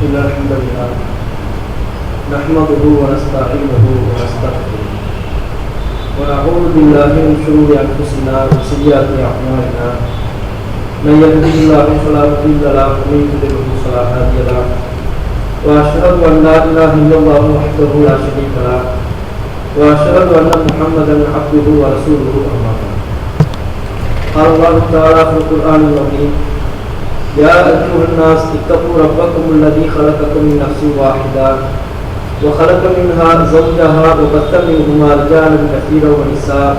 إن الحمد لله نحمده ونستعينه ونستغفره ونعوذ بالله من شرور أنفسنا وسيئات أعمالنا من يهده الله فلا مضل له ومن يضلل فلا هادي له وأشهد أن لا إله إلا الله وحده لا شريك له وأشهد أن محمدا عبده ورسوله أما بعد قال الله تعالى في القرآن العظيم يا أيها الناس اتقوا ربكم الذي خلقكم من نفس واحدة وخلق منها زوجها وبث منهما رجالا كثيرا ونساء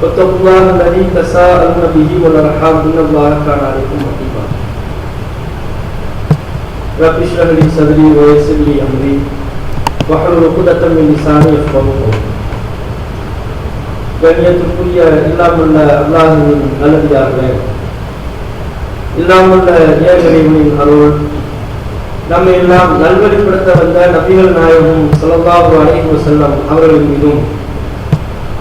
واتقوا الله الذي تساءلون به والأرحام إن الله كان عليكم رقيبا رب اشرح لي صدري ويسر لي أمري واحلل عقدة من لساني يفقهوا قولي கண்ணியத்துக்குரிய இல்லாமல்ல அல்லாஹ்வின் நல்லடியார்களே, இல்லாமல்ல ஏகலைவனின் அருள் நம்மை எல்லாம் நல்வழிப்படுத்த வந்த நபிகள் நாயகம் ஸல்லல்லாஹு அலைஹி வஸல்லம் அவர்களின் மீதும்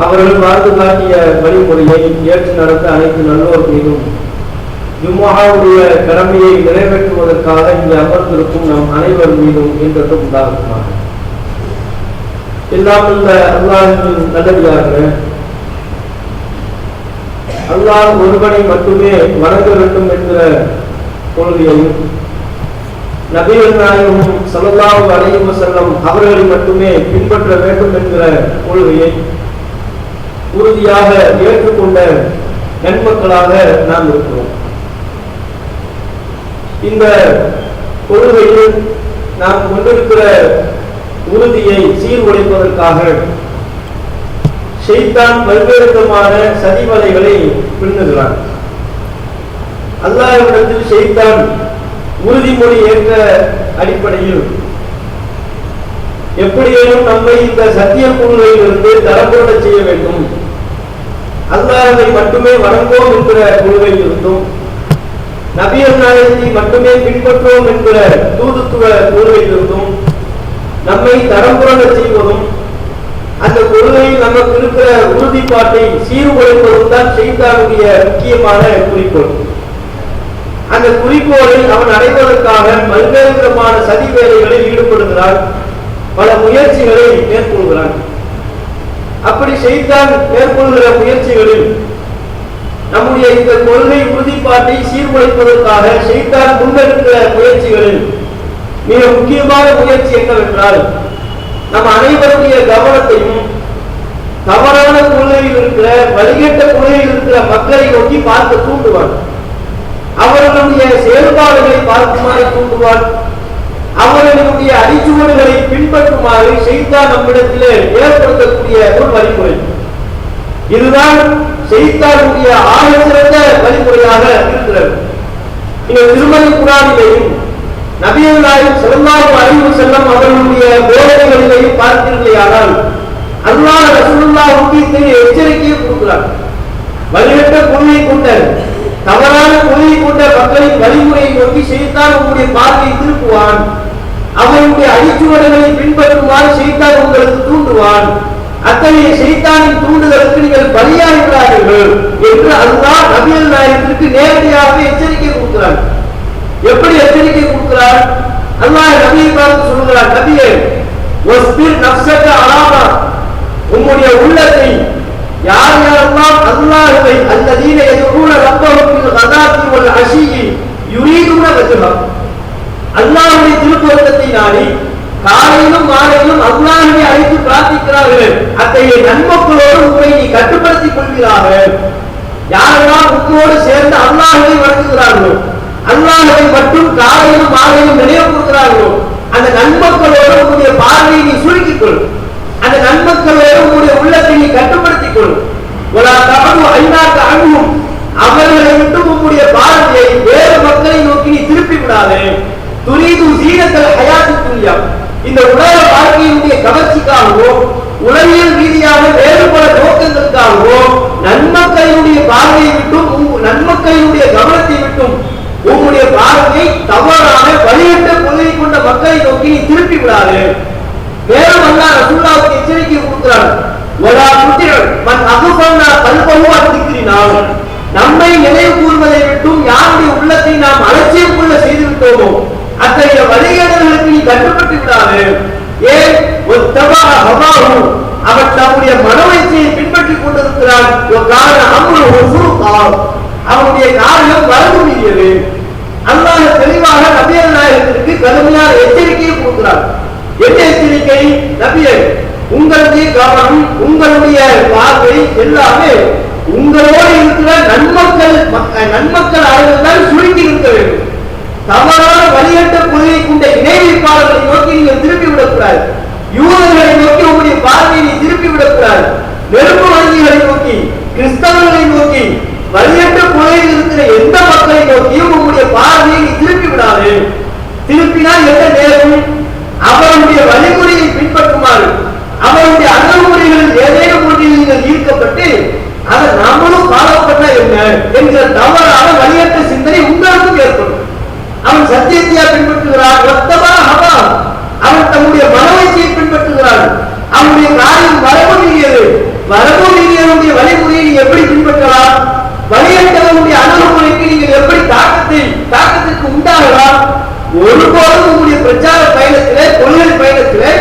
அவர்கள் வாழ்ந்து காட்டிய வழிமுறையை ஏற்று நடந்த அனைத்து நல்லோர் மீதும் ஜும்ஆவுடைய கடமையை நிறைவேற்றுவதற்காக இங்கே அமர்ந்திருக்கும் நம் அனைவர் மீதும் என்றும் உண்டாகுமாக. இல்லாமல்ல அல்லாஹ்வின் நல்லடியார்களே, அல்லாஹ் ஒருவனை மட்டுமே வணங்க வேண்டும் என்கிற கொள்கையையும் நபிகள் நாயகம் ஸல்லல்லாஹு அலைஹி வஸல்லம் அவர்களை மட்டுமே பின்பற்ற வேண்டும் என்கிற கொள்கையை உறுதியாக ஏற்றுக்கொண்ட நன்மக்களாக நாம் இருக்கிறோம். இந்த கொள்கையில் நாம் கொண்டிருக்கிற உறுதியை சீர்குலைப்பதற்காக ஷைத்தான் பல்வேறு விதமான சதிவலைகளை பின்னுகிறான். அல்லாஹ்விடத்தில் ஷைத்தான் உறுதிமொழி ஏற்ற அடிப்படையில் எப்படியேனும் நம்மை இந்த சத்திய கொள்கையிலிருந்து தரப்பட செய்ய வேண்டும், அல்லாஹ்வை மட்டுமே வணங்குவோம் என்கிற கொள்கையில் இருந்தும் நபிகள் நாயகத்தை மட்டுமே பின்பற்றுவோம் என்கிற தூதுத்துவ கொள்கையில் இருந்தும் நம்மை தரம்புறட செய்வதும் அந்த கொள்கையில் நமக்கு இருக்கிற உறுதிப்பாட்டை சீர்குலைப்பதும் தான் ஷைத்தானுடைய முக்கியமான குறிக்கோள். அந்த குறிக்கோளை அவன் அடைவதற்காக பல்வேறு விதமான சதி வேலைகளில் ஈடுபடுகிறான், பல முயற்சிகளை மேற்கொள்கிறான். அப்படி ஷைத்தான் மேற்கொள்கிற முயற்சிகளில் நம்முடைய இந்த கொள்கை உறுதிப்பாட்டை சீர்குலைப்பதற்காக ஷைத்தான் முன்னெடுக்கிற முயற்சிகளில் மிக முக்கியமான முயற்சி என்னவென்றால், நம் அனைவருடைய கவனத்தையும் தவறான கொள்கையில் இருக்கிற வழிகட்ட கொள்கையில் இருக்கிற மக்களை நோக்கி பார்க்க தூண்டுவான். அவர்களுடைய செயல்பாடுகளை பார்க்குமாறு தூண்டுவான். அவர்களுடைய அடிச்சுவடுகளை பின்பற்றுமாறு ஷைத்தான் நம்மிடத்திலே ஏற்படுத்தக்கூடிய ஒரு வழிமுறை. இதுதான் ஷைத்தானுடைய ஆழச்சிறந்த வழிமுறையாக இருக்கிறது. நீங்கள் திருமலை குர்ஆனிலேயும் நபிகள் நாயகம் ஸல்லல்லாஹு அலைஹி வஸல்லம் அவர்களுடைய போதனைகளிலேயும் பார்த்தீர்களேயானால் அல்லாஹ் ரசூலுல்லாஹ்வுக்கு எச்சரிக்கையை கொடுக்கிறார். வழிகட்ட கொள்கை கொண்ட தவறான கொள்கை கொண்ட மக்களின் வழிமுறையை நோக்கி ஷைத்தான் உங்களுடைய பார்வையை திருப்புவான். அவருடைய அடிச்சுவடுகளை பின்பற்றுமாறு ஷைத்தான் உங்களுக்கு தூண்டுவான். அத்தகைய ஷைத்தானின் தூண்டுதலுக்கு நீங்கள் பலியாகிறார்கள் என்று அல்லாஹ் நபிகள் நாயகத்திற்கு நேரடியாக எச்சரிக்கை கொடுக்கிறார். எப்படி எச்சரிக்கை கொடுக்கிறார்? அல்லாஹ் நபியை பார்த்து சொல்கிறார், நபியே வஸ்பிர் நஃப்ஸக அலாமா, உம்முடைய உள்ளத்தை யார் யாரெல்லாம் அல்லாஹ்வை அல்லதீன யதுஊன ரப்பஹும் பில் கதாத்தி வல் அஷியி யுரீதுன வஜ்ஹா, அல்லாஹ்வுடைய திருப்பொருத்தத்தை நாடி காலையிலும் மாலையிலும் அல்லாஹ்வை அழைத்து பிரார்த்திக்கிறார்கள், அத்தகைய நன்மக்களோடு உங்களை நீ கட்டுப்படுத்திக் கொள்கிறார்கள். யாரெல்லாம் உங்களோடு சேர்ந்து அல்லாஹ்வை வணங்குகிறார்களோ, அல்லாஹ்வை மட்டும் காலையிலும் மாலையிலும் நினைவு கூறுகிறார்களோ, அந்த நன்மக்களோடு உங்களுடைய பார்வையை நீ சுருக்கிக் கொள். அந்த நன்மக்களோடு உங்களுடைய உள்ளத்தை நீ கட்டுப்படுத்திக் கொள். அவர்களை விட்டு உங்களுடைய பார்வையை வேறு மக்களை நோக்கி நீ திருப்பி விடாதே. துரீது ஜீனத்தல் ஹயாத்தி துன்யா, இந்த உலக வாழ்க்கையினுடைய கவர்ச்சிக்காகவோ உலகியல் ரீதியான வேறு பல நோக்கங்களுக்காகவோ நன்மக்களினுடைய பார்வையை விட்டும் நன்மக்களினுடைய கவனத்தை விட்டும் உங்களுடைய பார்வையை தவறான வழிகட்ட கொள்கை கொண்ட மக்களை நோக்கி நீ திருப்பி விடாது. மேலும் அல்லாஹ் ரசூலுல்லாஹ்வுக்கு எச்சரிக்கை கொடுக்கிறார், வலா துதிர் மன் அக்ஃபல்னா கல்பஹு அன் திக்ரினா, நம்மை நினைவு கூர்வதை விட்டும் யாருடைய உள்ளத்தை நாம் அலட்சியம் கொள்ள செய்து விட்டோமோ அத்தகைய வழிகேட விடாது. ஏன்? அவன் தன்னுடைய மனோவீச்சையை பின்பற்றிக் கொண்டிருக்கிறான். அவனுடைய காரியம் வரம்பு மீறியது. அல்லாஹ் தெளிவாக நபிகள் நாயகத்திற்கு கடுமையான எச்சரிக்கையை கொடுக்கிறார். என்ன எச்சரிக்கை? நபியே, உங்களுடைய கவனம், உங்களுடைய பார்வை எல்லாமே உங்களோடு இருக்கிற நன்மக்கள் அளவில் சுருக்கி இருக்க வேண்டும். தவறான வழிகட்ட கொள்கை கொண்ட இணை வைப்பாளர்களை நோக்கி நீங்கள் திருப்பி விடக்கூடாது. யூதர்களை நோக்கி உங்களுடைய பார்வையை திருப்பி விடக்கூடாது. நெருப்பு வங்கிகளை நோக்கி, கிறிஸ்தவர்களை நோக்கி, வழிகட்ட கொள்கையில் இருக்கிற எந்த மக்களை நோக்கியும் உங்களுடைய பார்வையை நீ திருப்பி விடாது. திருப்பினால் என்ன நேரும்? அவருடைய வழிமுறையை பின்பற்றுமாறு, அவருடைய அணுகுமுறைகளில் ஏதேனும் ஒன்றில் நீங்கள் ஈர்க்கப்பட்டு அதை நாமளும் ஃபாலோ பண்ண என்ன என்கிற தவறான வழியற்ற சிந்தனை உங்களுக்கும் ஏற்படும். அவன் சத்தியத்தையா பின்பற்றுகிறான்? அவன் தன்னுடைய மனோவீச்சையை பின்பற்றுகிறான். அவனுடைய காரியம் வரம்பு மீறியது. வரம்பு மீறியவனுடைய வழிமுறையை நீ எப்படி பின்பற்றலாம்? வழியற்றவனுடைய அணுகுமுறைக்கு நீங்கள் எப்படி தாக்கத்திற்கு உண்டாகலாம்? ஒருபோதும் உங்களுடைய பிரச்சார பயணத்திலே, கொள்கை பயணத்திலே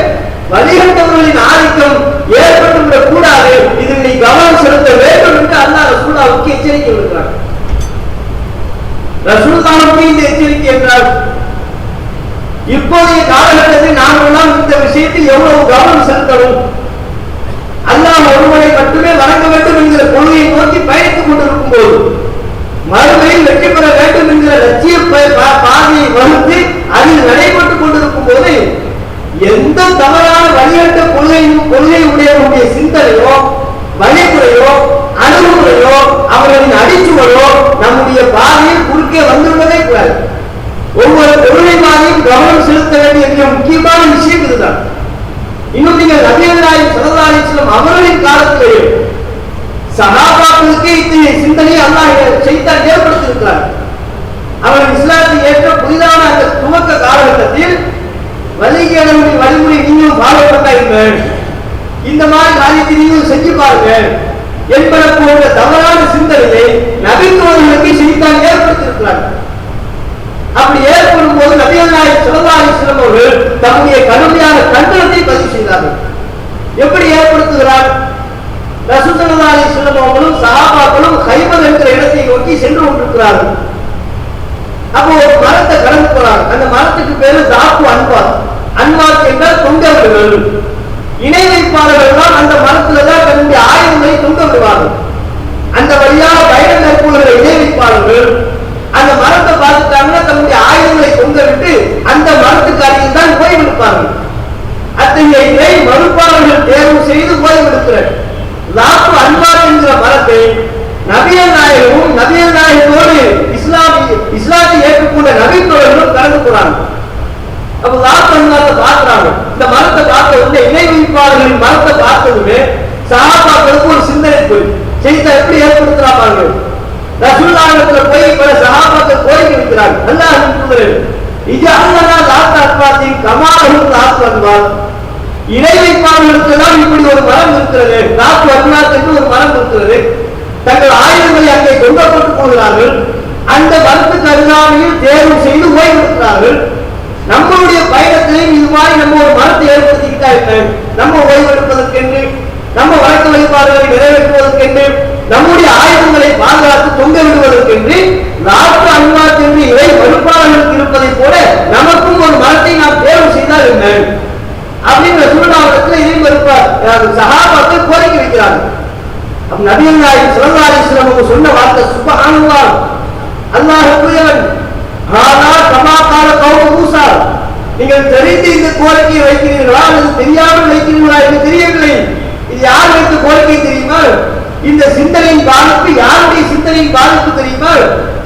வழிகட்டவர்களின் ஆதிக்கம் ஏற்பட்டுவிடக் கூடாது. இதில் நீ கவனம் செலுத்த வேண்டும் என்று அல்லாஹ் ரசூலுல்லாஹ்வுக்கு எச்சரிக்கை விடுக்கிறார். ரசூலுல்லாஹ்வுக்கு இந்த எச்சரிக்கை என்றால், இப்போதைய காலகட்டத்தில் நாமெல்லாம் இந்த விஷயத்தில் எவ்வளவு கவனம் செலுத்தணும்? அல்லாஹ் ஒருவனை மட்டுமே வணங்க வேண்டும் என்கிற கொள்கையை நோக்கி பயணித்துக் கொண்டிருக்கும் போது, மறுமையில் வெற்றி பெற வேண்டும் என்கிற லட்சிய பாதையை வகுத்து அதில் நடைபெற்றுக் கொண்டிருக்கும் போது எந்த தவறான வழிகட்ட கொள்கை உடையவருடைய சிந்தனையோ, வழிமுறையோ, அணுகுமுறையோ, அவர்களின் அடிச்சுவரோ நம்முடைய பாதையில் குறுக்கே வந்துள்ளதே கூடாது. ஒவ்வொரு கொள்கைவாதியும் கவனம் செலுத்த வேண்டிய மிக முக்கியமான விஷயம் இதுதான். இன்னும் நீங்கள் நபிகள் நாயகம் ஸல்லல்லாஹு அலைஹி வஸல்லம் அவர்களின் காலத்திலேயே சஹாபாக்களுக்கு இந்த சிந்தனையை அல்லாஹ் ஷைத்தான் ஏற்படுத்தியிருக்கிறார். அவர்கள் இஸ்லாத்தை ஏற்ற புதிதான அந்த துவக்க காலகட்டத்தில் வழிகேடனுடைய வழிமுறை நீங்களும் ஃபாலோ பண்ணாங்க, இந்த மாதிரி காரியத்தை நீங்களும் செஞ்சு பாருங்க என்பன போன்ற தவறான சிந்தனையை நபித்தோழர்களுக்கு ஷைத்தான் ஏற்படுத்தியிருக்கிறார். அப்படி ஏற்படும் போது நபிகள் நாயகம் ஸல்லல்லாஹு அலைஹி வஸல்லம் அவர்கள் தம்முடைய கடுமையான கண்டனத்தை பதிவு செய்தார்கள். எப்படி ஏற்படுத்துகிறார்? ரசூல் ஸல்லல்லாஹு அலைஹி வஸல்லம் அவர்களும் சஹாபாக்களும் கைபர் என்கிற இடத்தை நோக்கி சென்று கொண்டிருக்கிறார்கள். அப்போ ஒரு மரத்தை கடந்து போறாங்க. அந்த மரத்துக்கு பேரு தாக்கு அன்வார். அன்வார் என்றால் தொங்கவிடுகள். இணை வைப்பாளர்கள் தான் அந்த மரத்துல தான் தன்னுடைய ஆயுதங்களை தொங்க விடுவார்கள். அந்த வழியாக பயணம் மேற்கொள்கிற இணை வைப்பாளர்கள் அந்த மரத்தை பார்த்துட்டாங்கன்னா தன்னுடைய ஆயுதங்களை தொங்க விட்டு அந்த மரத்துக்கு அருகில் தான் ஓய்வெடுப்பார்கள். அத்தகைய இணை மறுப்பாளர்கள் தேர்வு செய்து ஓய்வெடுக்கிற தாக்கு அன்வார் என்கிற மரத்தை நபிகள் நாயகத்தோடு இஸ்லாத்தை ஏற்றுக்கொண்ட நபித்தோழர்களும் கலந்து போறாங்க. அப்ப பாக்குறாங்க. இந்த மரத்தை பார்த்த உடனே இணை வைப்பாளர்களின் மரத்தை பார்த்ததுமே சஹாபாக்களுக்கு ஒரு சிந்தனை போய் செய்த எப்படி ஏற்படுத்துறாங்க. ரசூலுல்லாஹ்விடத்துல போய் பல சஹாபாக்கள் கோரிக்கை வைக்கிறாங்க. அல்லாஹ்வின் தூதரே, இஜஅல்னா லாத் அத்வாத்தின் கமாலஹு லாத் அன்வார். இணை வைப்பாளர்களுக்கு தான் இப்படி ஒரு மரம் இருக்கிறது, லாத் அன்வார் என்று ஒரு மரம் இருக்கிறது. தங்கள் ஆயுதங்களை அங்கே கொண்டு போட்டு போகிறார்கள். அந்த மரத்துக்கு அருகாமையில் தேர்வு செய்து ஓய்வெடுக்கிறார்கள். நம்மளுடைய பயணத்திலையும் இது மாதிரி நம்ம ஒரு மரத்தை ஏற்படுத்திக்கிட்டா என்ன? நம்ம ஓய்வெடுப்பதற்கென்று, நம்ம வழக்கு வழிபாடுகளை நிறைவேற்றுவதற்கென்று, நம்முடைய ஆயுதங்களை பாதுகாத்து தொங்க விடுவதற்கென்று லாத்து அன்வாத் என்று இறை வழிபாடுகளுக்கு இருப்பதை போல நமக்கும் ஒரு மரத்தை நாம் தேர்வு செய்தால் என்ன அப்படின்ற சூழ்நிலை இதை சஹாபாக்கள் கோரிக்கை வைக்கிறார்கள். நபிகள் நாயகம் ஸல்லல்லாஹு அலைஹி வஸல்லம் சொன்ன வார்த்தை சுப்ஹானல்லாஹ், அல்லாஹ் தூயவன். ஹாதா கமா கால கௌமு மூஸா, நீங்கள் தெரிந்து இந்த கோரிக்கையை வைக்கிறீர்களா அல்லது தெரியாமல் வைக்கிறீர்களா என்று தெரியவில்லை. இது யார் வைத்த கோரிக்கை தெரியுமா? இந்த சிந்தனையின் பாதிப்பு யாருடைய சிந்தனையின் பாதிப்பு தெரியுமா?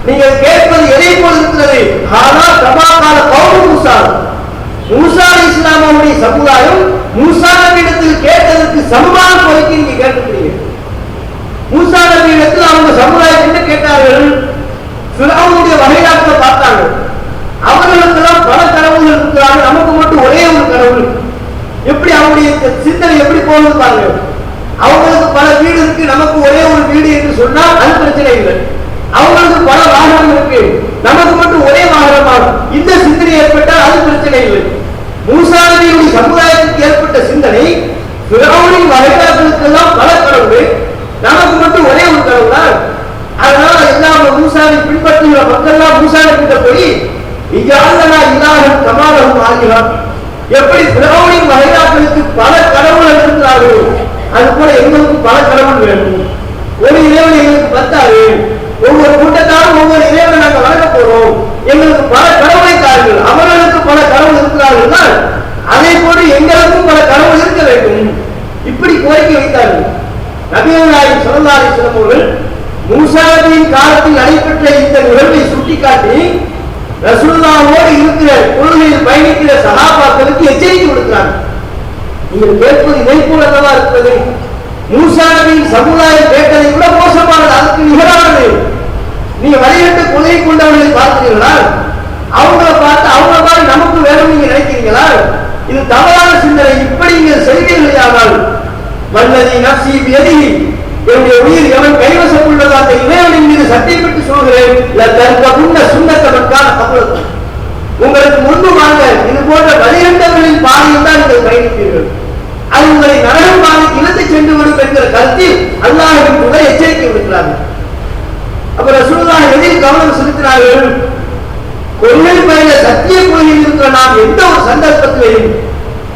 நீங்கள் கேட்பது எதை போல் இருக்கிறது? ஹாதா கமா கால கௌமு மூஸா, மூஸா அலைஹிஸ்ஸலாம் அவருடைய சமுதாயம் மூஸா நபியிடத்தில் கேட்டதற்கு சமமான கோரிக்கை நீங்க கேட்டிருக்கிறீங்க. மூஸா நபியிடத்தில் அவங்க சமுதாயம் என்ன கேட்டார்கள்? ஃபிரௌனுடைய வகையாக்க பார்த்தாங்க. அவர்களுக்கெல்லாம் பல கடவுள்கள் இருக்கிறாங்க, நமக்கு மட்டும் ஒரே ஒரு கடவுள். எப்படி அவருடைய சிந்தனை எப்படி போகுது பாருங்க. அவங்களுக்கு பல வீடு இருக்கு, நமக்கு ஒரே ஒரு வீடு என்று சொன்னால் அது பிரச்சனை இல்லை. அவங்களுக்கு பல வாகனம் இருக்கு, நமக்கு மட்டும் ஒரே வாகனமாகும். இந்த சிந்தனை ஏற்பட்டால் அது பிரச்சனை இல்லை. மூஸா நபியுடைய சமுதாயத்துக்கு ஏற்பட்ட சிந்தனை, ஃபிரௌனின் வகைகளுக்கெல்லாம் பல கடவுள், நமக்கு மட்டும் ஒரே ஒரு கடவுள் தான். அதனால எல்லாம் மூசாவை பின்பற்றுகிற மக்கள்லாம் மூசாவை கிட்ட போய் இஜாலனா இல்லாஹன் கமாலஹும் ஆலிஹா, எப்படி ஃபிரௌனின் வகைகளுக்கு பல கடவுள்கள் இருக்கிறார்களோ அது போல எங்களுக்கு பல கடவுள் வேணும். ஒரு இறைவன் எங்களுக்கு பத்தாது, ஒவ்வொரு கூட்டத்தாரும் ஒவ்வொரு இறைவனை நாங்கள் வழங்க போறோம், எங்களுக்கு பல கடவுளை தாருங்கள். அவர்களுக்கு பல கடவுள் இருக்கிறார்கள், அதே போல எங்களுக்கும் பல கடவுள் இருக்க வேண்டும். இப்படி கோரிக்கை வைத்தார்கள். நபிகள் நாயகம் ஸல்லல்லாஹு அலைஹி வஸல்லம் அவர்கள் மூசா நபியின் காலத்தில் நடைபெற்ற இந்த நிகழ்வை சுட்டிக்காட்டி ரசூலுல்லாஹோடு இருக்கிற கொள்கையில் பயணிக்கிற சஹாபாக்களுக்கு எச்சரிக்கை கொடுக்கிறார். நீங்கள் கேட்பது இதை போலதான் இருக்கிறது. மூசா நபியின் சமுதாயம் கேட்டதை விட மோசமானது, அதுக்கு நிகரானது. நீங்க வழிகட்டு கொலை கொண்டவர்களை பார்க்கிறீர்களா? அவங்களை பார்த்து அவங்க மாதிரி நமக்கு வேணும் நீங்க நினைக்கிறீங்களா? இது தவறான சிந்தனை. இப்படி நீங்கள் செய்வீர்களானால் வல்லதி நஃப்ஸி பியதிஹி, என்னுடைய உயிர் எவன் கைவசம் உள்ளதோ அந்த இறைவனின் மீது சத்தியம் பெற்று சொல்கிறேன், லதர்கபுன்ன சுன்னத மன் கான கப்லக்கும், உங்களுக்கு முன்பு வாங்க இது போன்ற வழிகண்டவர்களின் பாதையில் தான் நீங்கள் பயணிப்பீர்கள், அது உங்களை நரகம் பாதைக்கு இழுத்து சென்று விடும் என்கிற கருத்தில் அல்லாஹ்வின் கூட எச்சரிக்கை விடுக்கிறார்கள். அப்ப ரசூலுல்லாஹ் எதில் கவனம் செலுத்தினார்கள்? கொள்கை பயில சத்திய கொள்கையில் இருக்கிற நாம் எந்த ஒரு சந்தர்ப்பத்திலையும்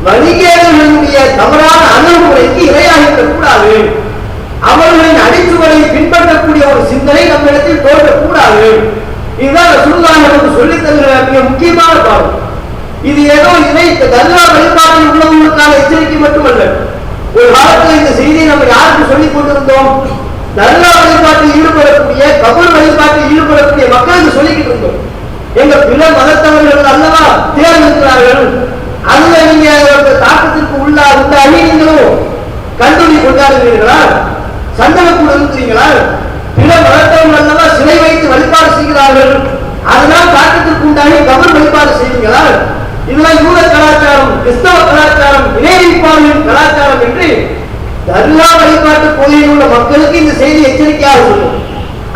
வழிகேடுகளுடைய தவறான அணுகுமுறைக்கு இரையாகிவிடக் கூடாது. அவர்களின் அடிச்சுவரை பின்பற்றக்கூடிய ஒரு சிந்தனை நம்மிடத்தில் தோன்றக்கூடாது. இதுதான் ரசூலுல்லாஹ் நமக்கு சொல்லித் தருகிற மிக முக்கியமான பாடம். இது ஏதோ இதை தர்கா வழிபாட்டில் உள்ளவர்களுக்கான எச்சரிக்கை மட்டுமல்ல. ஒரு காலத்தில் இந்த செய்தியை நம்ம யாருக்கு சொல்லிக் கொண்டிருந்தோம்? தர்கா வழிபாட்டில் ஈடுபடக்கூடிய, கபர் வழிபாட்டில் ஈடுபடக்கூடிய மக்களுக்கு சொல்லிக்கிட்டு இருந்தோம். எங்க பிற மதத்தவர்கள் அல்லவா தேர்ந்தெடுக்கிறார்கள், அதுல நீங்க தாக்கத்திற்கு உள்ளாகி நீங்களும் கண்டுபிடி கொண்டாடுகிறீர்களா? சந்தனக்கூட இருக்கிறீங்களா? பிற மதத்தவர்கள் அல்லவா சிலை வைத்து வழிபாடு செய்கிறார்கள், அதனால் தாக்கத்திற்கு உண்டாகி கபர் வழிபாடு செய்வீங்களா? இதெல்லாம் யூத கலாச்சாரம், கிறிஸ்தவ கலாச்சாரம், இணைப்பாளர்களின் கலாச்சாரம் என்று தர்கா வழிபாட்டு கொள்கையில் உள்ள மக்களுக்கு இந்த செய்தி எச்சரிக்கையாக சொல்லும்.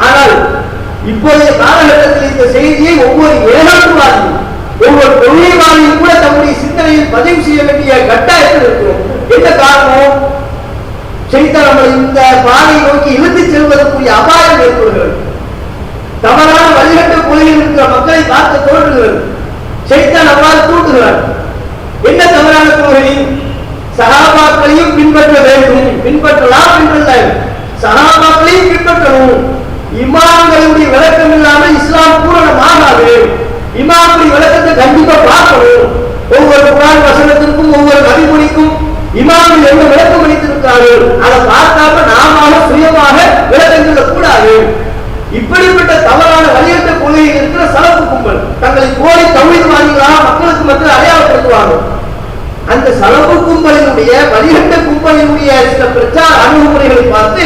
ஆனால் இப்போதைய காலகட்டத்தில் இந்த செய்தியை ஒவ்வொரு ஏகாந்தவாதியும் ஒவ்வொரு கொள்கைவாதியும் கூட தம்முடைய சிந்தனையில் பதிவு செய்ய வேண்டிய கட்டாயத்தில் இருக்கிறோம். என்ன காரணம்? சைத்தான் நம்மளை இந்த பாதையை நோக்கி இழுத்து செல்வதற்குரிய அபாயம் ஏற்படுகிறது. தவறான வழிகட்ட கொள்கையில் இருக்கிற மக்களை பார்க்க தோன்றுகிறது. சைத்தான் அவ்வாறு தூண்டுகிறார். என்ன தவறான கொள்கை? சஹாபாக்களையும் பின்பற்ற வேண்டும், பின்பற்றலாம் என்றல்ல, சஹாபாக்களையும் பின்பற்றணும். இமாம்களுடைய விளக்கம் இல்லாமல் இஸ்லாம் பூரணமாகாது. இமாமுடைய விளக்கத்தை கண்டிப்பா பார்க்கணும். ஒவ்வொரு குர்ஆன் வசனத்திற்கும் ஒவ்வொரு நபிமொழிக்கும் இமாம்கள் என்ன விளக்கம் அளித்திருக்கிறார்கள் அதை பார்க்காம நாம சுயமாக விளக்கம் சொல்லக்கூடாது. இப்படிப்பட்ட தவறான வழியற்ற கொள்கையில் இருக்கிற சலப்பு கும்பல் தங்களை கோரி தௌஹீத்வாதிகளாக மக்களுக்கு மத்தியில் அடையாளப்படுத்துவாங்க. அந்த சலப்பு கும்பலினுடைய வழிகட்ட கும்பலினுடைய சில பிரச்சார அணுகுமுறைகளை பார்த்து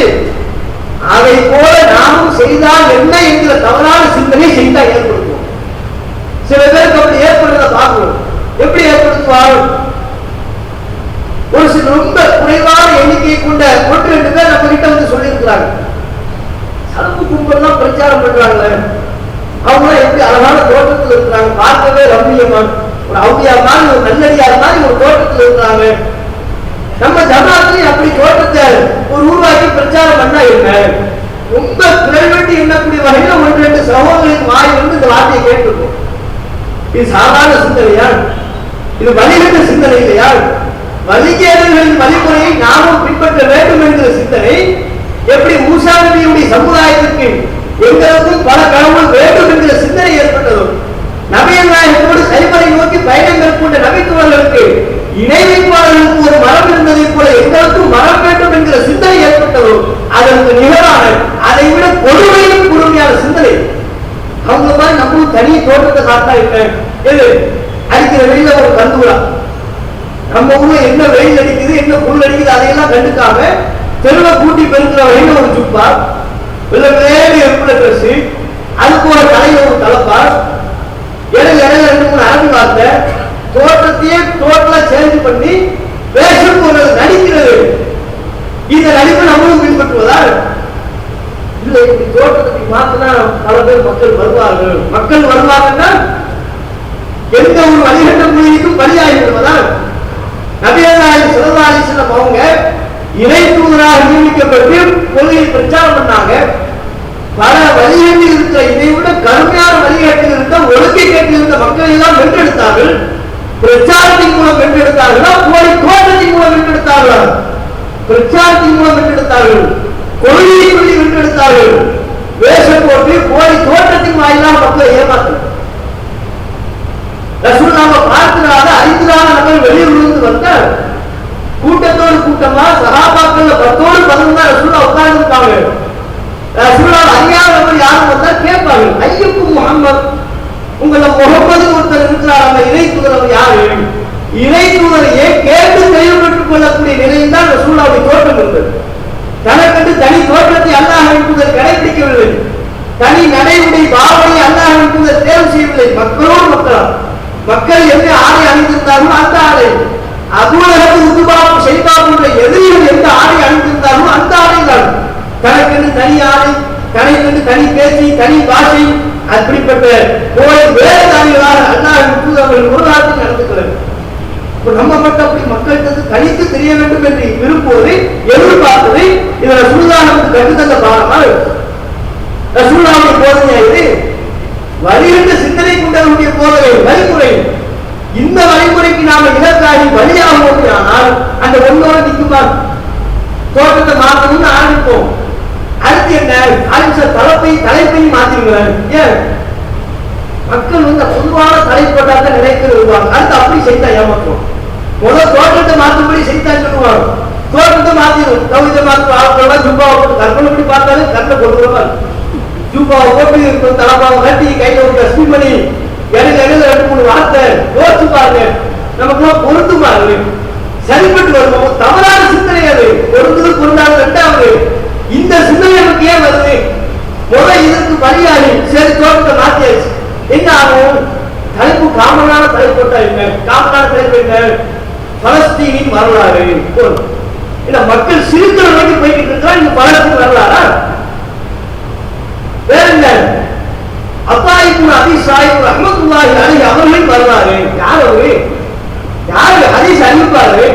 அதை போல நாமும் செய்தால் என்ன என்கிற தவறான சிந்தனை செய்தா ஏற்படுத்துவோம். சில பேருக்கு அப்படி ஏற்படுறத பார்க்கணும். எப்படி ஏற்படுத்துவார்? ஒரு சில ரொம்ப குறைவான எண்ணிக்கையை கொண்ட 1-2 பேர் நம்ம கிட்ட வந்து சொல்லி இருக்கிறாங்க, சலப்பு கும்பல் தான் பிரச்சாரம் பண்றாங்க, அவங்க எப்படி அழகான தோட்டத்தில் இருக்கிறாங்க, பார்க்கவே ரம்மியமா ஒரு அவுதியா மாதிரி ஒரு நல்லடியார் மாதிரி ஒரு தோட்டத்தில் இருக்கிறாங்க, நம்ம ஜமாத்திலே அப்படி தோட்டத்தை ஒரு உருவாக்கி பிரச்சாரம் பண்ணா என்ன? ரொம்ப பிரைவேட் எண்ணக்கூடிய வகையில 1-2 சகோதரின் வாயிலிருந்து இந்த வார்த்தையை கேட்டிருக்கோம். இது சாதாரண சிந்தனையா? இது வழிகட்ட சிந்தனை இல்லையா? வழிகேடுகளின் வழிமுறையை நாமும் பின்பற்ற வேண்டும் என்கிற சிந்தனை எப்படி மூசா நபியுடைய சமுதாயத்திற்கு எங்களுக்கும் பல கடவுள் வேண்டும் என்கிற சிந்தனை ஏற்பட்டதோ, நபிகள் நாயகத்தோடு கைவரை நோக்கி பயணம் மேற்கொண்ட நபித்துவர்களுக்கு இணை வைப்பாளர்களுக்கு ஒரு மரம் இருந்ததை போல எங்களுக்கும் மரம் வேண்டும் என்கிற சிந்தனை ஏற்பட்டதோ, அதற்கு நிகரான அதை விட கொடுமையிலும் கொடுமையான சிந்தனை. அவங்க மாதிரி நம்மளும் தனி தோட்டத்தை காட்டா இருக்க எது அடிக்கிற வெயில ஒரு கந்துரா, நம்ம ஊர்ல என்ன வெயில் அடிக்குது என்ன புல் அடிக்குது அதையெல்லாம் கண்டுக்காம தெருவை கூட்டி பெருக்கிற வகையில ஒரு சுப்பா, வெள்ளை எப்படி ட்ரெஸ், அதுக்கு ஒரு தலையில ஒரு தலப்பா, இடையில 2-3 அரபி வார்த்தை, தோட்டத்தையே டோட்டலா சேஞ்ச் பண்ணி வேஷம் போடுறது, நடிக்கிறது. இந்த நடிப்பை நம்மளும் பின்பற்றுவதா? இல்லை, இப்படி தோட்டத்தை மாத்தினா பல பேர் மக்கள் வருவார்கள். மக்கள் வருவாங்கன்னா எந்த ஒரு வழிகட்ட மொழிக்கும் பலியாகி விடுவதா? நபிகள் நாயகம் ஸல்லல்லாஹு அலைஹி வஸல்லம் அவங்க இறை தூதராக நியமிக்கப்பட்டு கொள்கையை பிரச்சாரம் பண்ணாங்க. பல வழிகேட்டில் இருக்க, இதை விட கடுமையான வழிகேட்டில் இருக்க, ஒழுங்கை கேட்டில் இருந்த மக்களை எல்லாம் வென்றெடுத்தார்கள். பிரச்சாரத்தின் மூலம் வென்றெடுத்தார்களா, போலி தோற்றத்தின் மூலம் வென்றெடுத்தார்களா? பிரச்சாரத்தின் மூலம் வென்றெடுத்தார்கள். கொள்கையை சொல்லி வென்றெடுத்தார்கள். வேஷம் போட்டு போலி தோற்றத்தின் வாயிலாக மக்களை ஏமாற்று. ரசூலுல்லாஹ் பார்க்கிறாத அறிந்ததான நபர் வெளியூரிலிருந்து வந்தால் கூட்டத்தோடு கூட்டமா சஹாபாக்கள் 10ஓடு 11 தான் ரசூலுல்லாஹ் உட்கார்ந்து இருக்காங்க. ரசூலுல்லாஹ் அறியாத நபர் யாரும் வந்தா கேட்பாங்க, ஐயுக்கும் முஹம்மத், உங்கள முகமது ஒருத்தர் இருக்கிறார், அந்த இறை தூதர் யாரு? இறை தூதரையே கேட்டு தெளிவு பெற்றுக் கொள்ளக்கூடிய நிலையில் தான் ரசூலுல்லாஹ்வுடைய தோற்றம் இருந்தது. தனக்கென்று தனி தோற்றத்தை அல்லாஹ்வின் தூதர் கடைபிடிக்கவில்லை. தனி நடைமுறை பாவனை அல்லாஹ்வின் தூதர் தேர்வு செய்யவில்லை. மக்களோடு மக்களா, மக்கள் எந்த ஆடை அணிந்திருந்தாலும் அந்த ஆடை, அபூலஹப் உத்பா ஷைபா போன்ற எதிரிகள் எந்த ஆடை அணிந்திருந்தாலும் அந்த ஆடை தான். தனக்கென்று தனி ஆடை, தனக்கென்று தனி பேச்சு, தனி பாஷை, அப்படிப்பட்ட போய் வேறுதாரிகளாக அல்லாஹ்வின் தூதர் ஒரு நாட்டில் நடந்துக்கிறது. நம்ம மட்டும் அப்படி மக்களுக்கு தனித்து தெரிய வேண்டும் என்று விரும்புவதை எதிர்பார்ப்பதை இதை ரசூலுல்லாஹ் நமக்கு கற்றுத்தந்த பாடமா ரசூலுல்லாஹ்வுடைய போதனை இது. வழிகட்ட சிந்தனை கொண்டவருடைய போதனை வழிமுறை. இந்த வழிமுறைக்கு நாம இலக்காகி வழியாகும் ஆனால் அந்த ஒன்றோடு நிற்குமா? தோட்டத்தை மாற்றணும்னு ஆரம்பிப்போம். அடுத்து என்ன ஆரம்பிச்ச தலைப்பையும் மாத்திருங்களேன். ஏன் மக்கள் பொதுவான தலைப்பட்டாக்க நினைக்கிறது வருவாங்க. அடுத்து அப்படி செய்தா ஏமாற்றுவோம். முதல் தோட்டத்தை மாற்றும்படி செய்தா சொல்லுவாங்க. தோட்டத்தை மாத்திடும், கவிதை மாற்று ஆட்கள் ஜுப்பாவை போட்டு கற்பனை பண்ணி பார்த்தாலே கண்ணை கொடுக்குறவா ஜூப்பாவை போட்டு தலப்பாவை கட்டி கையில ஒரு கஸ்மி பண்ணி இடையில 2-3 வார்த்தை யோசிச்சு பாருங்க. நமக்கு பொருந்துமா? அது சரிப்பட்டு வருவோம். தவறான சிந்தனை அது. பொருந்தது பொருந்தாது ரெண்டாவது. இந்த சிந்தனை நமக்கு ஏன் வருது? முதல் இதற்கு பலியாகி சரி தோட்டத்தை மாத்தியாச்சு. என்ன ஆகும்? தலைப்பு காமனான தலைப்பு போட்டா என்ன? காமனான தலைப்பு என்ன? பலஸ்தீனின் வரலாறு. இல்ல மக்கள் சிறுக்கிற நோக்கி போய்கிட்டு இருக்கா. இந்த பலஸ்தீன் வரலாறா? வேற என்ன? அத்தா இப்னு அபீ ஸாயிப் ரஹ்மத்துல்லாஹி அலைஹி அவர்களின் வரலாறு. யார் அவரு? யாரு ஹதீஸ் அறிவிப்பாரு?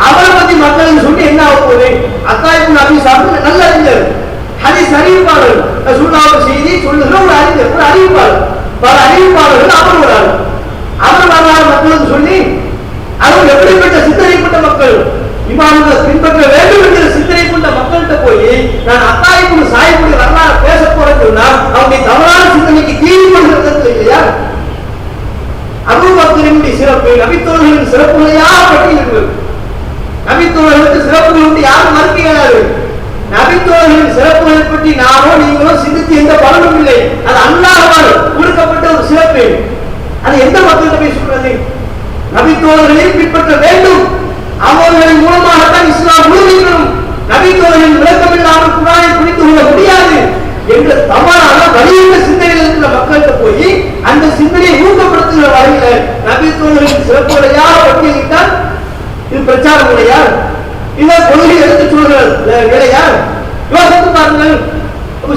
அவரை பத்தி மக்களுக்கு சொல்லி என்ன ஆக போகுது? அத்தா இப்னு அபீ ஸாயிப் நல்ல அறிஞர், ஹதீஸ் அறிவிப்பாளர், ரசூலுல்லாஹ் செய்தி சொல்லுகிற ஒரு அறிஞர், ஒரு அறிவிப்பாளர். பல அறிவிப்பாளர்கள் அவர் ஒரு ஆள். அவர் வரலாறு மக்களுக்கு சொல்லி அவர் எப்படிப்பட்ட சிந்தனை கொண்ட மக்கள், இமாம்களை பின்பற்ற வேண்டும் என்கிற சிந்தனை கொண்ட மக்கள்கிட்ட போய் நான் அத்தா இப்னு ஸாயிப் வரலாறு பேச போறேன்னு சொன்னா அவங்க தவறான சிந்தனைக்கு தீர்மானம் இல்லையா? அபூபக்கரினுடைய சிறப்பு, நபித்தோழர்களின் சிறப்புகளையா பட்டியலிடுவது. நபித்தோழர்களுக்கு சிறப்புகள் உண்டு, யாரும் மறுக்க இயலாது. நபித்தோழர்களின் சிறப்புகளை பற்றி நானோ நீங்களோ சிந்தித்து எந்த பலனும் இல்லை. அது அல்லாஹ்வால் கொடுக்கப்பட்ட ஒரு சிறப்பு. அது எந்த மக்கள்கிட்ட போய் சொல்றது? நபித்தோழர்களை பின்பற்ற வேண்டும், அவர்களின் மூலமாகத்தான் இஸ்லாம் முழுமைக்கும். நபித்தோழர்களின் விளக்கம் இல்லாமல் குர்ஆனை புரிந்து கொள்ள முடியாது என்ற தவறான வலியுள்ள சிந்தனையில் இருக்கிற மக்கள்கிட்ட போய் அந்த சிந்தனையை ஊக்கப்படுத்துகிற வகையில நபித்தோழர்களின் சிறப்புகளையா பட்டியலிட்டால் இது பிரச்சாரம் இல்லையா? இத கொள்கை எடுத்து சொல்கிற வேலையா? யோசித்து பாருங்கள்.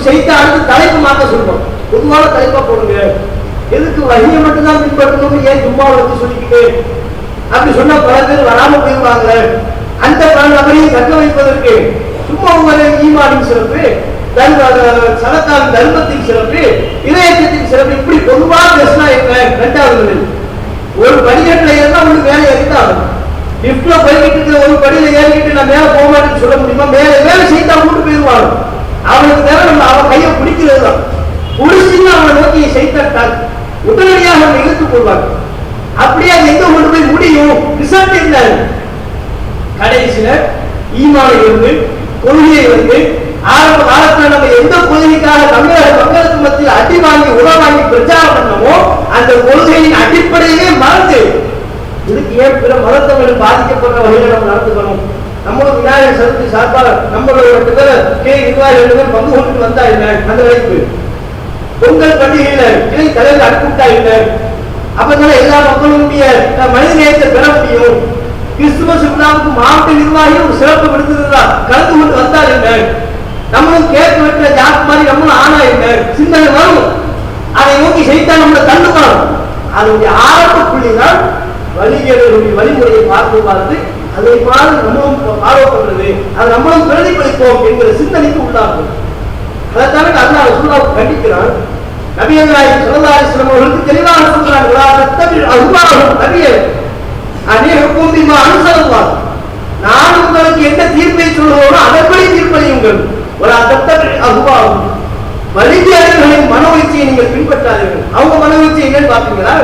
செய்த அடுத்து தலைப்பு மாற்ற சொல்றோம். பொதுவான தலைப்பா போடுங்க. எதுக்கு வகையை மட்டும்தான் பின்பற்றணும்? ஏன் சும்மாவை வச்சு சொல்லிக்கிட்டு அப்படி சொன்னா பல பேர் வராம போயிருவாங்க. அந்த பல நபரையும் தக்க வைப்பதற்கு சும்மா ஒரு ஈமானின் சிறப்பு, சதக்காவின் தர்மத்தின் சிறப்பு, இறையச்சத்தின் சிறப்பு, இப்படி பொதுவாக பேசினா என்ன? ரெண்டாவது ஒரு படிக்கட்டுல இருந்தா ஒண்ணு மேலே ஏறிட்டாங்க. லிப்ட்ல போய்கிட்டு இருக்கிற ஒரு படியில ஏறிக்கிட்டு நான் மேல போக மாட்டேன்னு சொல்ல முடியுமா? மேல வேலை செய்தா கூட்டு போயிருவாங்க. அவனுக்கு தேவை நம்ம அவன் கையை பிடிக்கிறது தான். பிடிச்சின்னு அவனை நோக்கி செய்தால் உடனடியாக அவனை இழுத்து போடுவாங்க. அப்படியே எங்க கொண்டு போய் முடியும்? ரிசல்ட் என்ன? கடைசியில ஈமானை இருந்து கொள்கையை வந்து ஆரம்ப காலத்துல நம்ம எந்த கொள்கைக்காக தமிழக மக்களுக்கு மத்தியில் அடி வாங்கி உணவாங்கி பிரச்சாரம் பண்ணமோ அந்த கொள்கையின் அடிப்படையிலே மறந்து இதுக்கு ஏன் பிற மதத்தவர்கள் பாதிக்கப்படுற வகையில் நம்ம நடந்துக்கணும். நம்மளும் விநாயகர் சதுர்த்தி சார்பாக நம்மளோட 2 பேர் பங்கு கொண்டு வந்தா இல்லை, அந்த வைப்பு பொங்கல் பண்டிகையில கிளை தலைவர் அனுப்பிவிட்டா இல்லை, அப்பதான எல்லா மக்களுடைய மனித நேயத்தை பெற முடியும். கிறிஸ்துமஸ் விழாவுக்கு மாவட்ட நிர்வாகி ஒரு சிறப்பு விடுத்திருந்தா கலந்து கொண்டு வந்தால் என்ன? நம்மளும் கேட்க வைக்கிற ஜாக் மாதிரி நம்மளும் ஆனா என்ன சிந்தனை வரும். அதை நோக்கி செய்தா நம்மளை தள்ளுவாங்க. அதனுடைய ஆரம்ப புள்ளிதான் வழிகேடுகளுடைய வழிமுறையை பார்த்து அதை மாதிரி நம்மளும் ஃபாலோ பண்றது, அதை நம்மளும் பிரதிபலிப்போம் என்கிற சிந்தனைக்கு உள்ளாகும். அதைத்தானே அல்லாஹ் ரசூலுல்லாஹ் கண்டிக்கிறான். நபிகள் நாயகம் ஸல்லல்லாஹு அலைஹி வஸல்லம் அவர்களுக்கு தெளிவாக சொல்றாங்க, வலா தத்தபில் அஹ்வாஹும், நபியே அன்ஹுக்கும் பிமா அன்ஸலல்லாஹ், நான் உங்களுக்கு என்ன தீர்ப்பை சொல்கிறோனோ அதன்படி தீர்ப்பளியுங்கள். வலா தத்தபில் அஹ்வாஹும், வழிகேடுகளின் மனோயிச்சையை நீங்கள் பின்பற்றாதீர்கள். அவங்க மனோயிச்சை என்னன்னு பாத்தீங்களா?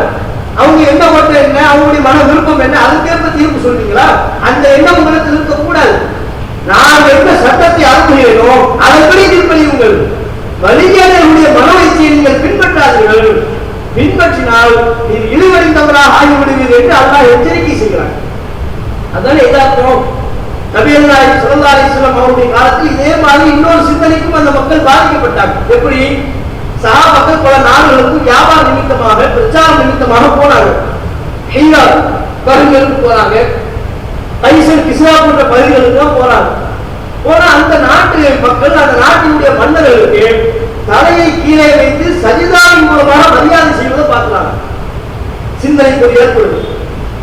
அவங்க என்ன ஓட்ட என்ன, அவங்களுடைய மன விருப்பம் என்ன, அதுக்கேற்ப தீர்ப்பு சொல்றீங்களா? அந்த எண்ணம் உங்களுக்கு இருக்கக்கூடாது. நான் எந்த சட்டத்தை அனுப்புகிறேனோ அதன்படி தீர்ப்பளியுங்கள். வழிகேடுகளுடைய மனோயிச்சையை நீங்கள் பின்பற்றாதீர்கள். பின்பற்றினால் நீர் இழிவடைந்தவராக ஆகிவிடுவீர்கள் என்று அல்லாஹ் எச்சரிக்கை செய்கிறார். அதான எதார்த்தம். நபிகள் நாயகம் ஸல்லல்லாஹு அலைஹி வஸல்லம் அவருடைய காலத்தில் இதே மாதிரி இன்னொரு சிந்தனைக்கும் அந்த மக்கள் பாதிக்கப்பட்டாங்க. எப்படி? சஹாபாக்கள் பல நாடுகளுக்கு வியாபார நிமித்தமாக, பிரச்சார நிமித்தமாக போனாங்க. ஹீரா பகுதிகளுக்கு போறாங்க, கைசர் கிஸ்ரா போன்ற பகுதிகளுக்கு தான் போறாங்க. போனா அந்த நாட்டு மக்கள், அந்த நாட்டினுடைய மன்னர்களுக்கு தலையை கீழே வைத்து சஜிதாவின் மூலமாக மரியாதை செய்வதை பார்க்கலாம். சிந்தனைக்கு ஒரு ஏற்படுது.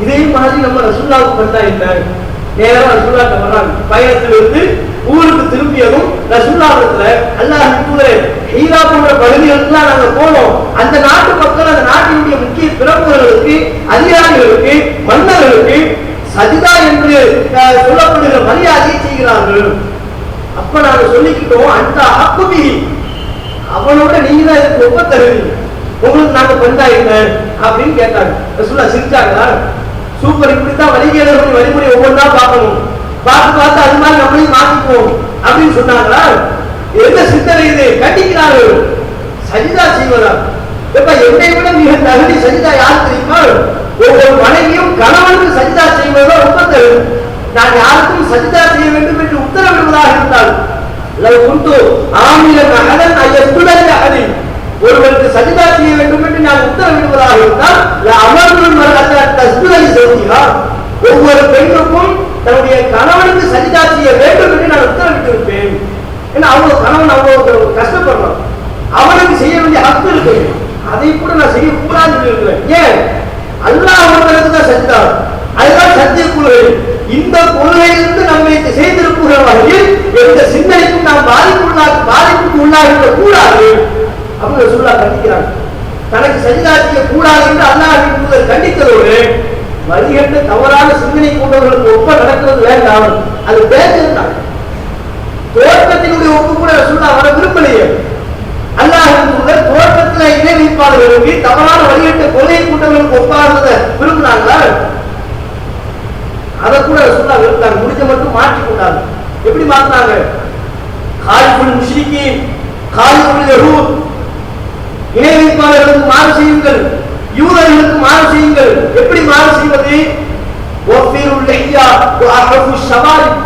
இதே மாதிரி நம்ம ரசூலுல்லாஹ்வுக்கு வந்தா என்ன? நேரம் ரசூலுல்லாஹ் வர்றாங்க. பயணத்திலிருந்து ஊருக்கு திரும்பியதும் ரசூலுல்லாஹ்விடத்துல அல்லாஹ்வின் தூதரே, ஹீரா போன்ற பகுதிகளுக்குலாம் நாங்க போனோம். அந்த நாட்டு மக்கள், அந்த நாட்டினுடைய முக்கிய பிரமுகர்களுக்கு, அதிகாரிகளுக்கு, மன்னர்களுக்கு சஜிதா என்று சொல்லப்படுகிற மரியாதையை செய்கிறார்கள். அப்ப நாங்க சொல்லிக்கிட்டோம், அந்த ஹக்குபி, அவனோட நீங்க தான் இதுக்கு ஒப்ப தருவீங்க, உங்களுக்கு நாங்க பந்தா என்ன அப்படின்னு கேட்டாங்க. ரசூலுல்லாஹ் சிரிச்சாங்களா? சூப்பர், இப்படித்தான் வழிகேடுகளுடைய வழிமுறை ஒவ்வொன்றா பார்க்கணும், பார்த்து அது மாதிரி நம்மளையும் மாற்றிப்போம் அப்படின்னு சொன்னாங்களா? எந்த சிந்தனை இது? கண்டிக்கிறார்கள். சஜிதா செய்வதா? எப்ப என்னை விட மிக தகுதி சஜிதா யார் தெரியுமா? ஒவ்வொரு மனைவியும் கணவனுக்கு சஜிதா செய்வதோ ரொம்ப தகுதி. நான் யாருக்கும் சஜிதா செய்ய வேண்டும் என்று உத்தரவிடுவதாக இருந்தால், ஒருவருக்கு சஜிதா செய்ய வேண்டும் என்று நான் உத்தரவிடுவதாக இருந்தால், ஒவ்வொரு பெண்ணுக்கும் தன்னுடைய கணவனுக்கு சஜிதா செய்ய வேண்டும் என்று நான் உத்தரவிட்டு இருப்பேன். ஏன்னா அவ்வளவு கணவன் அவ்வளவு கஷ்டப்படுறான், அவனுக்கு செய்ய வேண்டிய ஹக்கு இருக்கு, அதை கூட நான் செய்யக்கூடாது இருக்கிறேன். ஏன்? அல்லாஹ் அவர்களுக்கு தான் சஜிதா, அதுதான் சத்திய கொள்கை. இந்த கொள்கையிலிருந்து நம்மை செய்திருக்கிற வகையில் எந்த சிந்தனைக்கும் நாம் பாதிப்புக்கு உள்ளாக கூடாது அப்படின்னு ரசூலுல்லாஹ் கண்டிக்கிறாங்க. தனக்கு சஜிதா செய்ய கூடாது என்று அல்லாஹ்வின் தூதர் கண்டித்ததோடு, வழிகட்ட தவறான சிந்தனை கொண்டவர்களுக்கு ஒப்ப நடக்கிறது வேண்டாம், அது பேசிருந்தாங்க. தோற்றத்தினுடைய ஒப்பு கூட ரசூலுல்லாஹ் வர விரும்பலையே. அல்லாஹ்வின் தூதர் தோற்றத்தில் இணை வைப்பாளர்களுக்கு, தவறான வழிகட்ட கொள்கை கொண்டவர்களுக்கு ஒப்பாகிறத விரும்பினாங்களா? அதை கூட ரசூலுல்லாஹ் விரும்பினாங்க. முடிஞ்ச மட்டும் மாற்றி கொண்டாங்க. எப்படி மாற்றினாங்க? காலிஃபுல் முஷ்ரிகீன், காலிஃபுல் யஹூத், இணை வைப்பாளர்களுக்கு மாறு செய்யுங்கள், யூதர்களுக்கு மாறு செய்யுங்கள். எப்படி மாறு செய்வது? வஃபிருல் லிஹ்யா வஅஃபு ஷவாரிப்,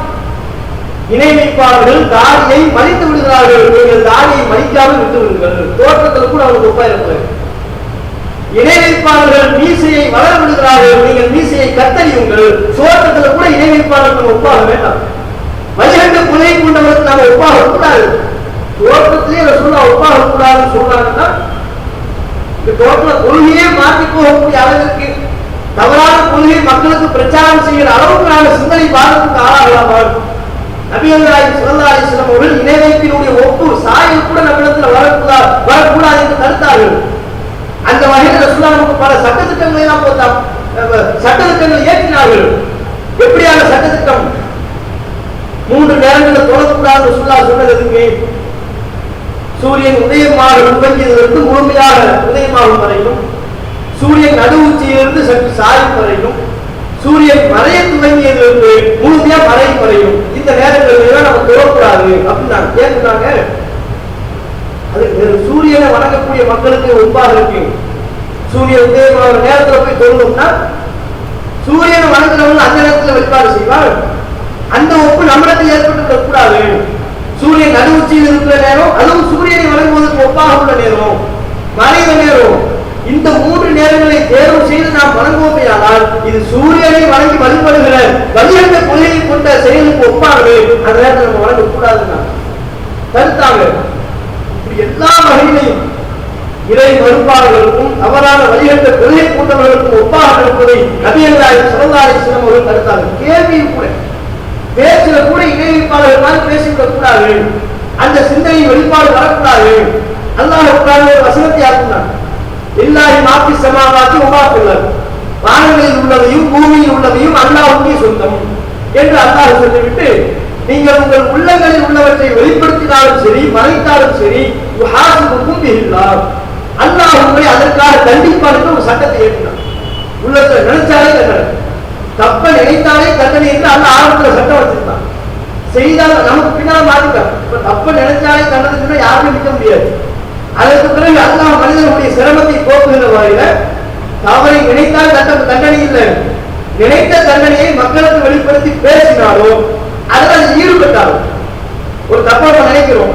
இணை வைப்பாளர்கள் தாடியை மடித்து விடுகிறார்கள், நீங்கள் தாடியை மடிக்காமல் விட்டு விடுங்கள். தோற்றத்தில் கூட அவங்க ஒப்பா இருக்கிறார்கள். இணை வைப்பாளர்கள் மீசையை வளர விடுகிறார்கள், நீங்கள் மீசையை கத்தறியுங்கள். தோற்றத்தில் கூட இணை வைப்பாளர்கள் ஒப்பாக வேண்டாம். வழிகட்ட கொலை கொண்டவர்களுக்கு நாம் ஒப்பாக கூடாது. தோற்றத்திலே ரசூலுல்லாஹ் ஒப்பாக கூடாதுன்னு சொல்றாங்கன்னா, இந்த தோற்ற கொள்கையே மாற்றி போகக்கூடிய அளவிற்கு தவறான கொள்கையை மக்களுக்கு பிரச்சாரம் செய்கிற அளவுக்கு நாங்கள் சிந்தனை பாதத்துக்கு ஆளாகலாமா? நபிகள் நாயகம் ஸல்லல்லாஹு அலைஹி வஸல்லம் அவர்கள் இணை வைப்பினுடைய ஒப்பு சாயல் கூட நம்மிடத்தில் வரக்கூடாது என்று தடுத்தார்கள். அந்த வகையில் ரசூலுல்லாஹ் நமக்கு பல சட்டத்திட்டங்களை எல்லாம் சட்டத்திட்டங்கள் ஏற்றினார்கள். எப்படியான சட்டத்திட்டம்? 3 நேரங்களில் தொழக்கூடாது ரசூலுல்லாஹ் சொன்னதுக்கு, சூரியன் உதயமாக துவங்கியதிலிருந்து முழுமையாக உதயமாகும் வரைக்கும், சூரியன் நடு உச்சியிலிருந்து சற்று சாயும் வரைக்கும், சூரியன் மறைய துவங்கியதிலிருந்து முழுமையா மறையும் வரையும், இந்த நேரங்களில் நம்ம தொழக்கூடாது அப்படின்னு கேட்கிறாங்க. அது சூரியனை வணங்கக்கூடிய மக்களுக்கு ஒப்பாக இருக்கு. சூரியன் உதயமான நேரத்தில் போய் தொழுந்தோம்னா, சூரியனை வணங்குறவங்க அந்த நேரத்தில் வழிபாடு செய்வார். அந்த ஒப்பு நம்மிடத்தில் ஏற்பட்டு கூடாது. சூரியன் நடு உச்சியில் இருக்கிற நேரம், அதுவும் சூரியனை வணங்குவதற்கு ஒப்பாக உள்ள நேரம், மறைந்த நேரம், இந்த 3 நேரங்களை தேர்வு செய்து நாம் வணங்குவோமையானால் இது சூரியனை வணங்கி வழிபடுகிற வழிகட்ட கொள்கையை கொண்ட செயலுக்கு ஒப்பானது. அந்த நேரத்தில் நம்ம வணங்க கூடாதுன்னா தடுத்தாங்க. இப்படி எல்லா வகையிலையும் இறை மறுப்பாளர்களுக்கும் தவறான வழிகட்ட கொள்கை கூட்டவர்களுக்கும் ஒப்பாக இருப்பதை நபிகள் நாயகம் ஸல்லல்லாஹு அலைஹி வஸல்லம் அவர்கள் தடுத்தார்கள். கேள்வியும் கூட பேச்சுல கூட இணை வைப்பாளர்கள் மாதிரி பேசிவிடக் கூடாது, அந்த சிந்தனை வெளிப்பாடு வரக்கூடாது. அல்லாஹ் குர்ஆனில் ஒரு வசனத்தை ஆக்குனான், இல்லாஹி மாஃபி ஸமாவாத்தி வ மா ஃபில் அர்த், வானங்களில் உள்ளதையும் பூமியில் உள்ளதையும் அல்லாஹ்வுக்கே சொந்தம் என்று அல்லாஹ் சொல்லிவிட்டு, நீங்கள் உங்கள் உள்ளங்களில் உள்ளவற்றை வெளிப்படுத்தினாலும் சரி மறைத்தாலும் சரி யுஹாசிபுக்கும் பிஹில்லாஹ், அல்லாஹ் உங்களை அதற்காக தண்டிப்பான் என்று ஒரு சட்டத்தை ஏற்றினான். உள்ளத்துல நினைச்சாலே தண்டனை, தப்ப நினைத்தாலே தண்டனை என்று அல்லாஹ் ஆரம்பத்தில் சட்டம் வச்சிருந்தான். செய்தால் நமக்கு பின்னால் மாற்றிட்டான். இப்ப தப்ப நினைச்சாலே தண்டனை யாருமே நிற்க முடியாது. அதற்கு பிறகு அல்லாஹ் மனிதனுடைய சிரமத்தை போக்குகிற வகையில தவறை நினைத்தால் தண்டனை இல்லை, நினைத்த தண்டனையை மக்களுக்கு வெளிப்படுத்தி பேசினாலோ அதில் ஈடுபட்டாலும், ஒரு தப்பா நினைக்கிறோம்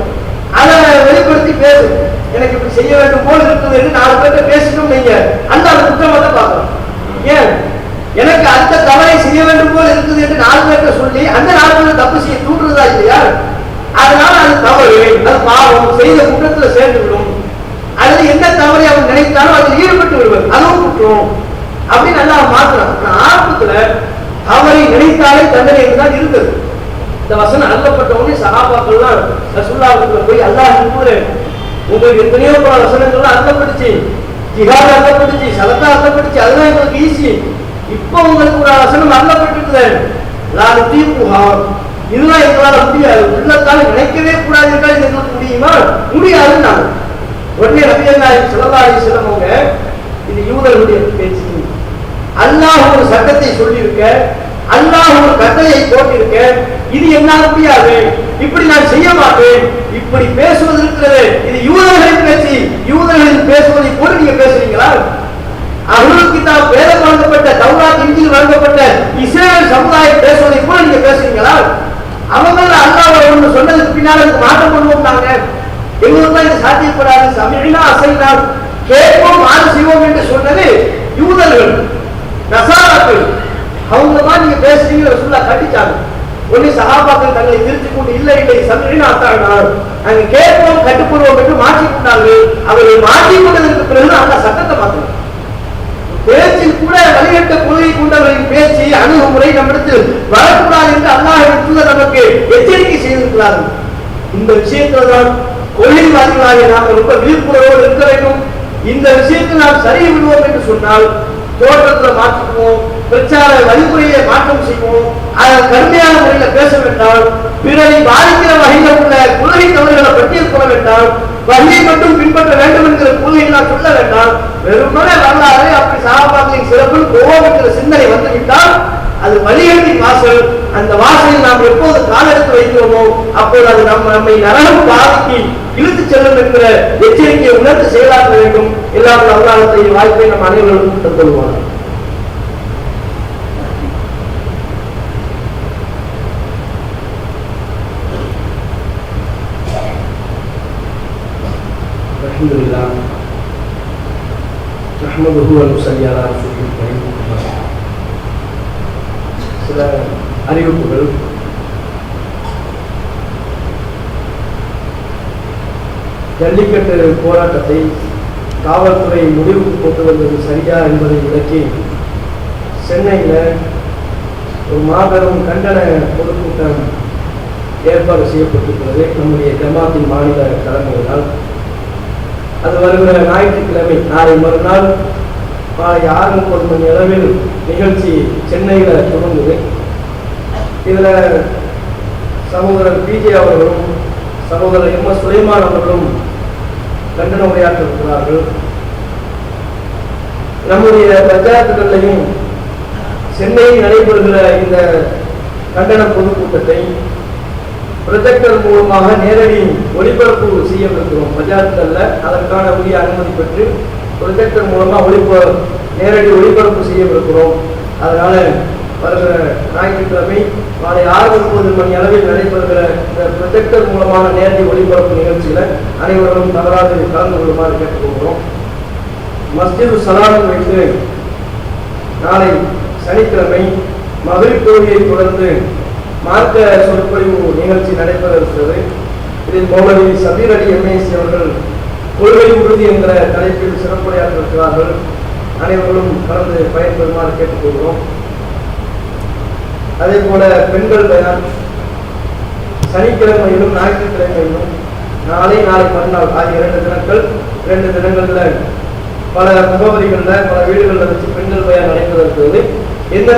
அதை வெளிப்படுத்தி பேசு, எனக்கு இப்படி செய்ய வேண்டும் போல இருக்குது என்று 4 பேர்கிட்ட பேசிட்டோம் நீங்க, அந்த குற்றமாக பார்க்கலாம். ஏன் எனக்கு அந்த தவறை செய்ய வேண்டும் போல இருக்குது என்று 4 பேர்கிட்ட சொல்லி அந்த 4 பேர் தப்பு செய்ய தூண்டுறதா இல்லையா? அதனால அது தவறு, அது பாவம், செய்த குற்றத்தில் சேர்ந்து விடும். அல்லது என்ன தவறை அவர் நினைத்தாலும் அதில் ஈடுபட்டு விடுவார், அதுவும் குற்றம் அப்படின்னு நல்லா மாற்றலாம். ஆரம்பத்துல தவறை நினைத்தாலே தண்டனை என்றுதான் இருந்தது. இந்த வசனம் அருளப்பட்ட உடனே சஹாபாக்கள்லாம் ரசூலுல்லாஹ்வுக்கு போய் அல்லாஹ் உங்களுக்கு எத்தனையோ பல வசனங்கள்லாம் அர்த்தப்பட்டுச்சு, ஜிஹாத் அர்த்தப்பட்டுச்சு, சதக்கா அர்த்தப்பட்டுச்சு, அதெல்லாம் எங்களுக்கு ஈஸி. இப்போ உங்களுக்கு ஒரு வசனம் அருளப்பட்டிருக்குது, இதெல்லாம் எங்களால் முடியாது, உள்ளத்தால் நினைக்கவே கூடாது என்றால் எங்களுக்கு முடியுமா? முடியாதுன்னு நான் உடனே நபிகள் நாயகம் ஸல்லல்லாஹு அலைஹி வஸல்லம் அவங்க, இது யூதர்களுடைய பேச்சு, அல்லாஹ் ஒரு சட்டத்தை சொல்லியிருக்க, அல்லாஹ் ஒரு கட்டளையை போட்டிருக்க, இது என்னால் முடியாது, இப்படி நான் செய்ய மாட்டேன், இப்படி பேசுவது இருக்கிறது, இது யூதர்களின் பேச்சு, யூதர்களின் பேசுவதை போல நீங்க பேசுறீங்களா? அஹ்லுல் கிதாப் வேதம் வழங்கப்பட்ட தௌராத் இன்ஜீல் வழங்கப்பட்ட இஸ்ரேல் சமுதாயம் பேசுவதை போல நீங்க பேசுறீங்களா? அவங்க அல்லாஹ் ஒன்று சொன்னதுக்கு பின்னால் அதுக்கு மாற்றம் பண்ணுவோம், நாங்க எங்களுக்கு தான் இது சாத்தியப்படாது, சமீனா அசைனா கேட்போம் ஆறு செய்வோம் என்று சொன்னது யூதர்கள் நசாராக்கள். அவங்க தான் நீங்க பேசுறீங்க ரசூலுல்லாஹ் கண்டிச்சாங்க. ஒண்ணு சஹாபாக்கள் தங்களை திருத்திக் கொண்டு இல்லை இல்லை சமீனா அத்தானார், நாங்க கேட்போம் கட்டுப்படுவோம் என்று மாற்றிக் கொண்டார்கள். அவர்கள் மாற்றிக் கொண்டதற்கு பிறகு அந்த சட்டத்தை மாற்றணும். பேச்சில் கூட வழிகட்ட கொள்கை கொண்டவர்களின் பேச்சு அணுகுமுறை நம்மிடத்தில் வரக்கூடாது என்று அல்லாஹ்வின் தூதர் நமக்கு எச்சரிக்கை செய்திருக்கிறார்கள். இந்த விஷயத்தில் தான் கொள்கைவாதிகளாக நாம் ரொம்ப விழிப்புணர்வோடு இருக்க வேண்டும். இந்த விஷயத்தில் நாம் சரியை விடுவோம் என்று சொன்னால் தோற்றத்தில் மாற்றுவோம், பிரச்சார வழிமுறையை மாற்றம் செய்வோம், அதை கடுமையான முறையில் பேச வேண்டாம், பிறரை பாதிக்கிற வகையில் உள்ள கொள்கை தவறுகளை பட்டியல் கொள்ள வேண்டாம், வழியை மட்டும் பின்பற்ற வேண்டும் என்கிற கொள்கைகளை சொல்ல வேண்டாம். வெறுமனே வரலாறு அப்படி சஹாபாக்களின் சிறப்பு கோபம் என்கிற சிந்தனை வந்துவிட்டால் அது வழிகளின் வாசல். அந்த வாசலில் நாம் எப்போது காலெடுத்து வைக்கிறோமோ அப்போது அது நம்மை நரகம் பாதிக்கு இழுத்து செல்லும் என்கிற எச்சரிக்கையை உணர்ந்து செயலாற்ற வேண்டும். எல்லாம் அல்லாஹ்வுடைய வாய்ப்பை நம் அனைவருக்கும் தந்துள்ளார். அல்ஹம்துலில்லாஹ் நஹ்மதுஹு வ நுஸல்லி அலா ரசூலில் கரீம். சில அறிவிப்புகள். ஜல்லிக்கட்டு போராட்டத்தை காவல்துறை முடிவுக்கு கொண்டு வந்தது சரியா என்பதை விளக்கி சென்னையில் ஒரு மாபெரும் கண்டன பொதுக்கூட்டம் ஏற்பாடு செய்யப்பட்டிருக்கிறது நம்முடைய ஜமாத்தின் மாநில தலைமையினால். அது வருகிற ஞாயிற்றுக்கிழமை நாளை மறுநாள் மாலை 6:30 மணி அளவில் நிகழ்ச்சி சென்னையில் தொடங்குது. இதில் சகோதரர் பிஜே அவர்களும் சகோதரர் எம்.எஸ். சுலைமான் அவர்களும் கண்டன உரையாற்றிருக்கிறார்கள். நம்முடைய பஞ்சாயத்துகளிலையும் சென்னையில் நடைபெறுகிற இந்த கண்டன பொதுக்கூட்டத்தை ப்ரொஜெக்டர் மூலமாக நேரடி ஒளிபரப்பு செய்யவிருக்கிறோம். பஞ்சாயத்துகளில் அதற்கான உரிய அனுமதி பெற்று ப்ரொஜெக்டர் மூலமாக நேரடி ஒளிபரப்பு செய்யவிருக்கிறோம். அதனால வருகிற ஞாயிற்றுக்கிழமை மாலை 6:30 மணி அளவில் நடைபெறுகிற இந்த ப்ரொஜெக்டர் மூலமான நேரடி ஒளிபரப்பு நிகழ்ச்சியில அனைவரும் தவறாது கலந்து கொள்ளுமாறு கேட்டுக்கொள்கிறோம். மஸ்ஜிது சலாமில் வைத்து நாளை சனிக்கிழமை மகரிப் தொழுகையை தொடர்ந்து மார்க்க சொற்பொழிவு நிகழ்ச்சி நடைபெற இருக்கிறது. இதில் மௌலவி சபீர் அலி எம்ஏசி அவர்கள் கொள்கை உறுதி என்கிற தலைப்பில் சிறப்புரையாற்றிருக்கிறார்கள். அனைவர்களும் கலந்து பயன்பெறுமாறு கேட்டுக்கொள்கிறோம். அதே போல பெண்கள் பயான் சனிக்கிழமையிலும் ஞாயிற்றுக்கிழமையிலும் நாளை மறுநாள் ஆகிய 2 தினங்கள்ல பல முகவரிகள்ல பல வீடுகளில் வச்சு பெண்கள் பயான் நடைபெறுகிறது. எந்தெந்த